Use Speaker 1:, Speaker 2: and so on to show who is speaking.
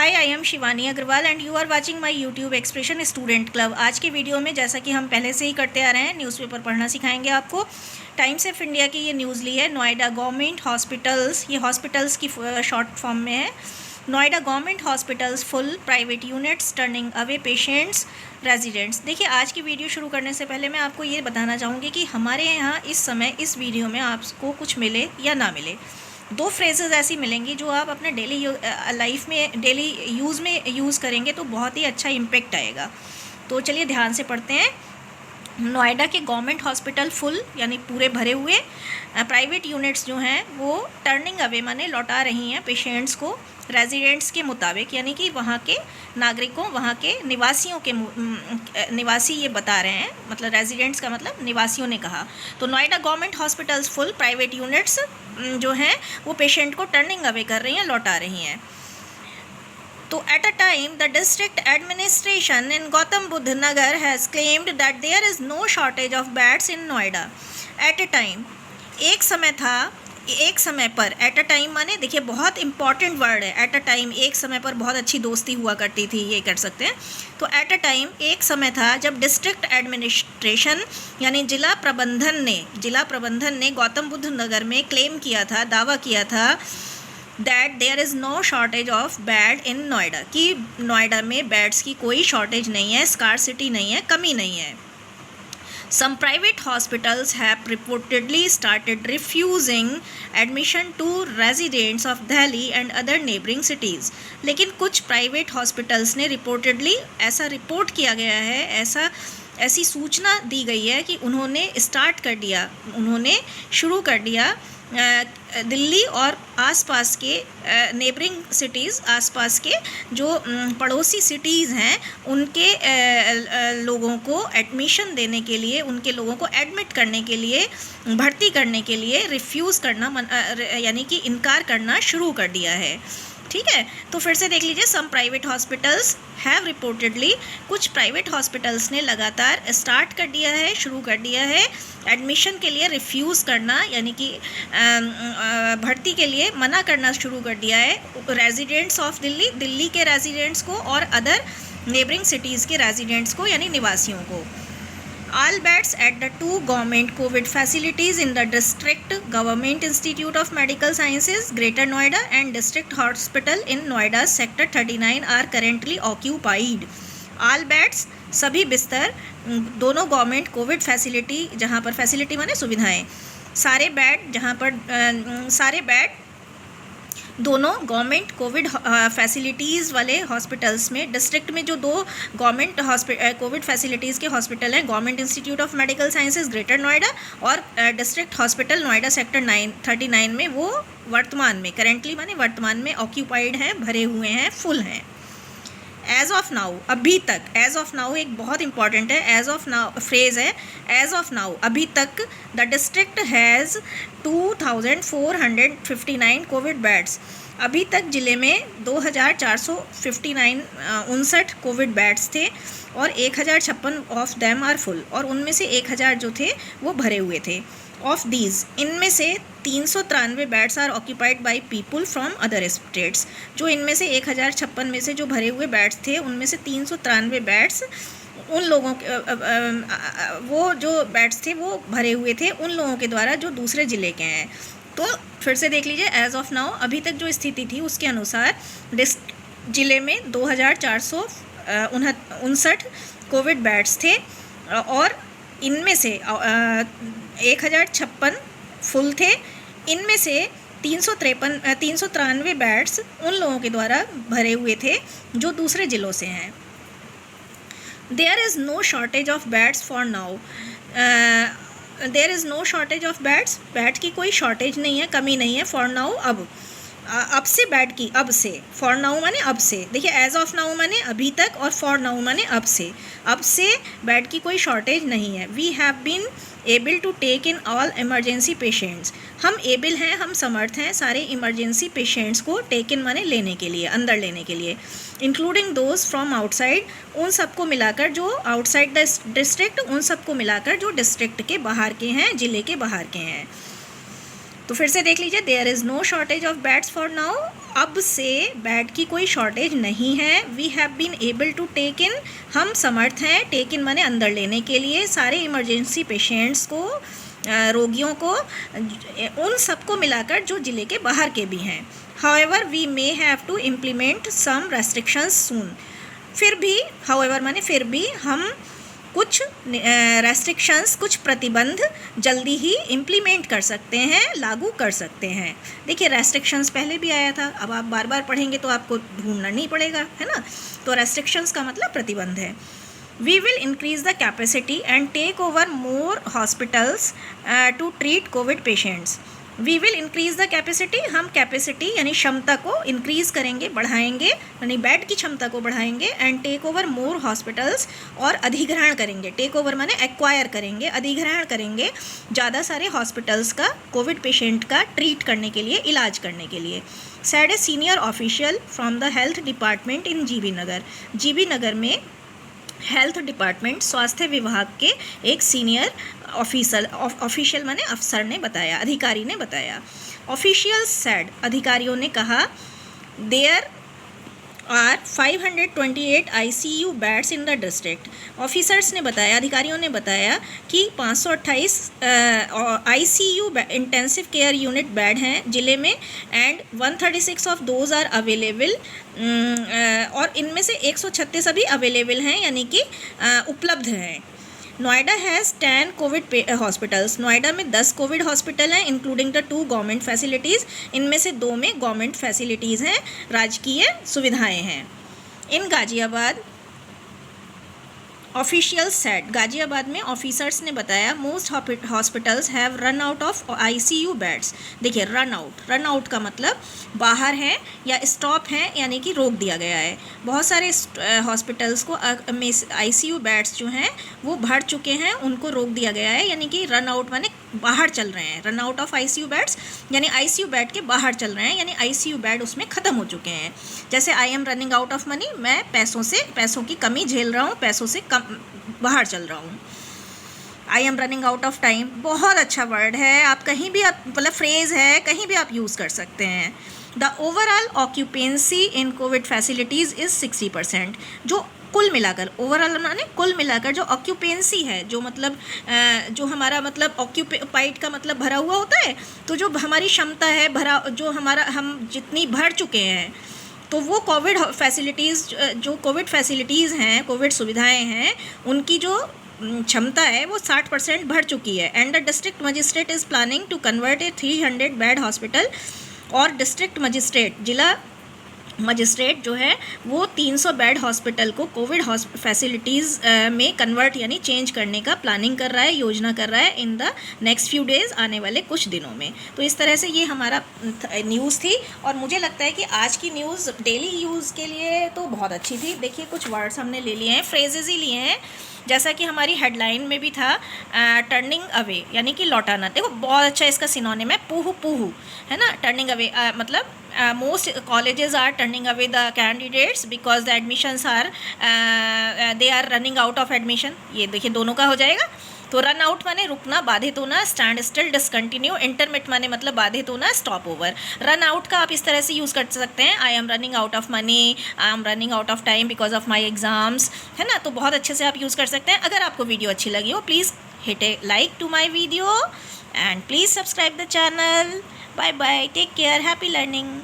Speaker 1: Hi, I am Shivani Agrawal and you are watching my YouTube expression student club. आज के video में जैसा कि हम पहले से ही करते आ रहे हैं, न्यूज़पेपर पढ़ना सिखाएंगे आपको। टाइम्स ऑफ इंडिया की ये न्यूज़ ली है। नोएडा गवर्नमेंट हॉस्पिटल्स, ये हॉस्पिटल्स की शॉर्ट फॉर्म में है। Noida government hospitals full, private units turning away patients residents. देखिए, आज की वीडियो शुरू करने से पहले मैं आपको ये बताना चाहूँगी कि हमारे यहाँ इस समय इस वीडियो में आपको कुछ मिले या ना मिले, दो फ्रेजेस ऐसी मिलेंगी जो आप अपने डेली लाइफ में, डेली यूज़ में यूज़ करेंगे तो बहुत ही अच्छा इम्पेक्ट आएगा। तो चलिए ध्यान से पढ़ते हैं। नोएडा के गवर्नमेंट हॉस्पिटल फुल यानी पूरे भरे हुए, प्राइवेट यूनिट्स जो हैं वो टर्निंग अवे माने लौटा रही हैं पेशेंट्स को रेजिडेंट्स के मुताबिक, यानी कि वहाँ के नागरिकों, वहाँ के निवासियों के निवासी ये बता रहे हैं, मतलब रेजिडेंट्स का मतलब निवासियों ने कहा। तो Noida government hospitals full, private units जो हैं वो पेशेंट को टर्निंग अवे कर रही हैं, लौटा रही हैं। तो at a time the district administration in Gautam Budh Nagar has claimed that there is no shortage of beds in Noida. At a time, एक समय था, एक समय पर, एट अ टाइम माने देखिए बहुत इंपॉर्टेंट वर्ड है। एट अ टाइम, एक समय पर बहुत अच्छी दोस्ती हुआ करती थी, ये कर सकते हैं। तो एट अ टाइम, एक समय था जब डिस्ट्रिक्ट एडमिनिस्ट्रेशन यानी जिला प्रबंधन ने गौतम बुद्ध नगर में क्लेम किया था, दावा किया था that there is no shortage of bed in Noida, कि नोएडा में बेड्स की कोई शॉर्टेज नहीं है, स्कार्सिटी नहीं है, कमी नहीं है। Some private hospitals have reportedly started refusing admission to residents of Delhi and other neighboring cities. लेकिन कुछ प्राइवेट हॉस्पिटल्स ने रिपोर्टेडली, ऐसा रिपोर्ट किया गया है, ऐसी सूचना दी गई है कि उन्होंने शुरू कर दिया दिल्ली और आसपास के नेबरिंग सिटीज़, आसपास के जो पड़ोसी सिटीज़ हैं उनके लोगों को एडमिशन देने के लिए, उनके लोगों को एडमिट करने के लिए, भर्ती करने के लिए रिफ्यूज़ करना यानी कि इनकार करना शुरू कर दिया है। ठीक है, तो फिर से देख लीजिए। Some private hospitals have reportedly, कुछ प्राइवेट हॉस्पिटल्स ने लगातार स्टार्ट कर दिया है, शुरू कर दिया है एडमिशन के लिए रिफ्यूज़ करना, यानी कि भर्ती के लिए मना करना शुरू कर दिया है रेजिडेंट्स ऑफ दिल्ली के रेजिडेंट्स को और अदर नेबरिंग सिटीज़ के रेजिडेंट्स को, यानी निवासियों को। All beds at the two government COVID facilities in the District Government Institute of Medical Sciences, Greater Noida and District Hospital in Noida Sector 39 are currently occupied. All beds, सभी बिस्तर, दोनों government Covid facility, जहाँ पर facility माने सुविधाएं, सारे bed दोनों government Covid facilities वाले हॉस्पिटल्स में, डिस्ट्रिक्ट में जो दो गवर्नमेंट कोविड फैसिलिटीज़ के हॉस्पिटल हैं, government institute of medical sciences greater Noida और डिस्ट्रिक्ट हॉस्पिटल नोएडा सेक्टर 39 में, वो वर्तमान में, करेंटली माने वर्तमान में ऑक्यूपाइड हैं, भरे हुए हैं, फुल हैं। एज ऑफ नाउ, अभी तक, एज ऑफ नाउ एक बहुत इंपॉर्टेंट है, एज ऑफ नाउ फ्रेज है, एज ऑफ नाउ अभी तक the district has 2459 Covid beds. अभी तक ज़िले में 2459 कोविड बेड्स थे और 1056 ऑफ देम आर फुल, और उनमें से 1000 जो थे वो भरे हुए थे। ऑफ दीज, इनमें से 393 beds are occupied by people from other states. जो इनमें से 1056 में से जो भरे हुए बेड्स थे, उनमें से 393 बेड्स उन लोगों के, वो जो बेड्स थे वो भरे हुए थे उन लोगों के द्वारा जो दूसरे ज़िले के हैं। तो फिर से देख लीजिए, एज ऑफ नाउ अभी तक जो स्थिति थी उसके अनुसार ज़िले में 2459 कोविड बेड्स थे और इनमें से 1056 फुल थे। इनमें से 393 बेड्स उन लोगों के द्वारा भरे हुए थे जो दूसरे ज़िलों से हैं। There is no shortage of beds for now, there is no shortage of beds, bed की कोई शॉर्टेज नहीं है, कमी नहीं है। फॉर नाउ, अब से बेड की, अब से, फॉर नाउ माने अब से, देखिए एज ऑफ नाउ माने अभी तक और फॉर नाउ माने अब से बेड की कोई शॉर्टेज नहीं है। We have been able to take in all emergency patients, हम एबल हैं, हम समर्थ हैं सारे इमरजेंसी पेशेंट्स को टेक इन माने लेने के लिए, अंदर लेने के लिए, इंक्लूडिंग दोज फ्रॉम आउटसाइड, उन सबको मिलाकर जो आउटसाइड द डिस्ट्रिक्ट, उन सबको मिलाकर जो डिस्ट्रिक्ट के बाहर के हैं, ज़िले के बाहर के हैं। तो फिर से देख लीजिए, there is no shortage of beds for now, अब से बेड की कोई शॉर्टेज नहीं है। We have been able to take in, हम समर्थ हैं, टेक इन माने अंदर लेने के लिए, सारे इमरजेंसी पेशेंट्स को, रोगियों को, उन सबको मिलाकर जो ज़िले के बाहर के भी हैं। However we may have to implement some restrictions soon, फिर भी, हाउएवर माने फिर भी, हम कुछ रेस्ट्रिक्शंस, कुछ प्रतिबंध जल्दी ही इम्प्लीमेंट कर सकते हैं, लागू कर सकते हैं। देखिए रेस्ट्रिक्शंस पहले भी आया था, अब आप बार बार पढ़ेंगे तो आपको ढूंढना नहीं पड़ेगा, है ना। तो रेस्ट्रिक्शंस का मतलब प्रतिबंध है। We will increase the capacity and take over more hospitals to treat Covid patients. We will increase the capacity, हम कैपेसिटी यानी क्षमता को इंक्रीज करेंगे, बढ़ाएंगे, यानी बेड की क्षमता को बढ़ाएंगे। And take over more hospitals, और अधिग्रहण करेंगे, टेक ओवर माने एक्वायर करेंगे, अधिग्रहण करेंगे ज़्यादा सारे हॉस्पिटल्स का कोविड पेशेंट का ट्रीट करने के लिए, इलाज करने के लिए। Said a senior official from the health department in GB Nagar. GB Nagar में हेल्थ डिपार्टमेंट, स्वास्थ्य विभाग के एक सीनियर ऑफिशियल माने अफसर ने बताया, अधिकारी ने बताया। ऑफिशियल सेड, अधिकारियों ने कहा, there are 528 ICU beds in the district. Officers ने बताया, अधिकारियों ने बताया कि 528 ICU intensive care unit bed हैं ज़िले में, and 136 of those are available, और इनमें से 136 अभी अवेलेबल हैं, यानी कि उपलब्ध हैं। Noida has 10 Covid hospitals, Noida में 10 कोविड हॉस्पिटल हैं, इंक्लूडिंग द 2 गवर्नमेंट फैसिलिटीज़, इनमें से 2 में गवर्नमेंट फैसिलिटीज़ हैं, राजकीय सुविधाएं हैं। इन गाजियाबाद, ऑफिशियल सेट, गाजियाबाद में ऑफिसर्स ने बताया, most hospitals have run out of ICU beds. देखिए रन आउट का मतलब बाहर हैं या स्टॉप हैं, यानी कि रोक दिया गया है। बहुत सारे हॉस्पिटल्स को में ICU बेड्स जो हैं वो भर चुके हैं, उनको रोक दिया गया है, यानी कि रन आउट माने बाहर चल रहे हैं। Run out of ICU beds यानी ICU बेड के बाहर चल रहे हैं, यानी ICU बेड उसमें ख़त्म हो चुके हैं। जैसे I am running out of money, मैं पैसों की कमी झेल रहा हूँ, पैसों से कम बाहर चल रहा हूँ। I am running out of time, बहुत अच्छा वर्ड है, आप कहीं भी, आप मतलब फ्रेज़ है, कहीं भी आप यूज़ कर सकते हैं। The overall occupancy in Covid facilities is 60%। जो कुल मिलाकर, ओवरऑल माने कुल मिलाकर जो ऑक्यूपेंसी है, जो मतलब जो हमारा मतलब ऑक्यूपाइड का मतलब भरा हुआ होता है, तो जो हमारी क्षमता है भरा, जो हमारा हम जितनी भर चुके हैं, तो वो कोविड फैसिलिटीज़, जो कोविड फैसिलिटीज़ हैं, कोविड सुविधाएं हैं, उनकी जो क्षमता है वो 60% भर चुकी है। And the district magistrate is planning to convert a 300 bed hospital, और डिस्ट्रिक्ट मजिस्ट्रेट, जिला मजिस्ट्रेट जो है वो 300 बेड हॉस्पिटल को कोविड फैसिलिटीज़ में कन्वर्ट यानी चेंज करने का प्लानिंग कर रहा है, योजना कर रहा है in the next few days, आने वाले कुछ दिनों में। तो इस तरह से ये हमारा न्यूज़ थी, और मुझे लगता है कि आज की न्यूज़ डेली यूज़ के लिए तो बहुत अच्छी थी। देखिए कुछ वर्ड्स हमने ले लिए हैं, फ्रेजेज़ ही लिए हैं, जैसा कि हमारी हेडलाइन में भी था, टर्निंग अवे यानी कि लौटाना। देखो बहुत अच्छा इसका सिनोनिम है, पूहू, है ना। टर्निंग अवे मतलब most colleges are turning away the candidates because the admissions are they are running out of admission। ये देखिए दोनों का हो जाएगा। तो रन आउट माने रुकना, बाधित होना, स्टैंड स्टिल, डिसकंटिन्यू, इंटरमिट माने मतलब बाधित होना, स्टॉप ओवर। रन आउट का आप इस तरह से यूज़ कर सकते हैं, I am running out of money, I am running out of time because of my exams, है ना। तो बहुत अच्छे से आप यूज़ कर सकते हैं। अगर आपको वीडियो अच्छी लगी हो, please hit a like to my video and please subscribe the channel. Bye bye, take care, happy learning.